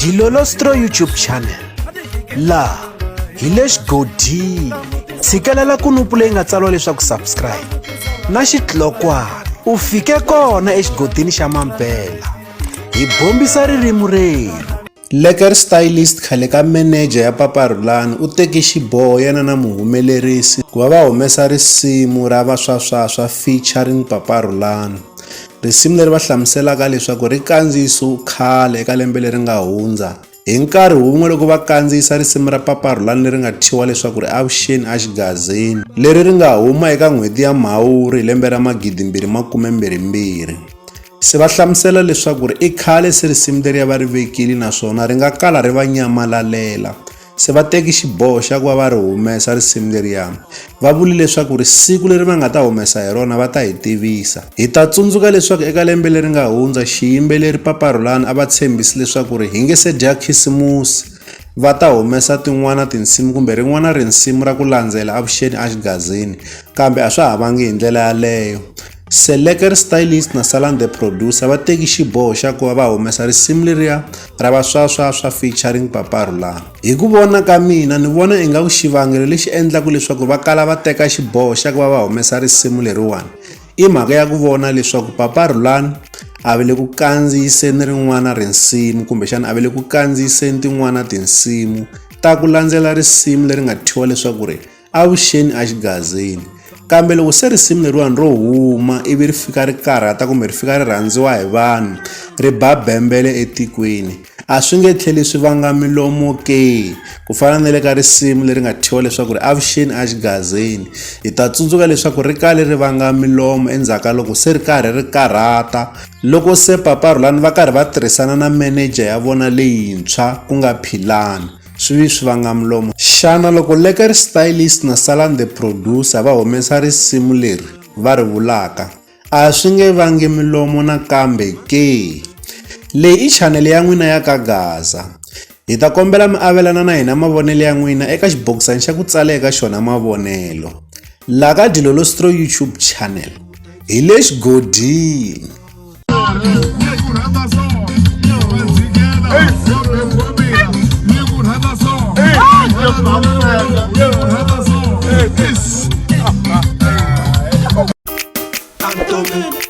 Dilolostro YouTube channel la hi le xigodini tshikelela kunupu leyi nga tsariwa leswaku subscribe na xitlokwana u fike kona exigodini xa Mampela hi bombisa ririmi reru. Lekker stylist khale ka manager ya Papa Rhulani u teke xiboho yena na muhumelerisi ku va humesa risimu ra vaswaswaswa featuring Papa Rhulani. Risimu leri va hlamuselaka leswaku ri kandziyisiwe khale eka lembe leri nga hundza hi nkarhi wun'we loko va kandziyisa risimu ra Papa Rhulani leri nga thyiwa leswaku ri avuxeni a xigazini, leri ri nga huma eka n'hweti ya Mhawuri hi lembe ra 2022. Se va hlamusela leswaku ri i khale se risimu leri va ri vekile naswona ri nga kala ri va nyamalalela. Se va teki xiboho xa ku va ri humesa risimu leriya. Va vuli leswaku ri siku leri va nga ta humesa hi rona va ta hi tivisa. Hi ta tsundzuka leswaku eka lembe leri nga hundza xiyimbeleri Papa Rhulani a va tshembisi leswaku ri hi nge se dya khisimusi va ta humesa tin'wana tinsimu kumbe rin'wana risimu ra ku landzela avuxeni a xigazini, kambe a swa ha vangi hi ndlela yaleyo. Se Lekker Stylist na Salan the producer va teki xiboho xa ku va humesa risimu leriya ra vaswaswaswa featuring Papa Rhulani. Hi ku vona ka mina ni vona ingaku xivangelo lexi endlaka leswaku va kala va teka xiboho xa ku va humesa risimu leriwani i mhaka ya ku vona leswaku Papa Rhulani a vele ku kandziyiseni rin'wana risimu kumbexana a vele ku kandziyiseni tin'wana tinsimu ta ku landzela risimu leri nga thyiwa leswaku ri avuxeni a xigazini. Kambe loko se risimu leriwani ro huma ivi ri fika ri karhata kumbe ri fika ri rhandziwa hi vanhu ri ba bembele etikweni, a swi nge tlheli swi vanga milomo ke ku fana na le ka risimu leri nga thyiwa leswaku ri avuxeni a xigazini. Hi ta tsundzuka leswaku ri kale ri vanga milomo endzhaku loko se ri karhi ri karhata, loko se Papa Rhulani va karhi va tirhisana na manager ya vona leyintshwa ku nga Philani, swi vanga milomo. Xana loko Lekker Stylist na Salan the producer va humesa risimu leri va ri vulaka a swi nge vangi milomo nakambe ke? Leyi i channel ya n'wina ya ka Gaza. Hi ta kombela mi avelana na hina mavonelo ya n'wina eka xibokisani xa ku tsala eka xona mavonelo la ka Dilolostro YouTube channel hi le xigodini. Antoine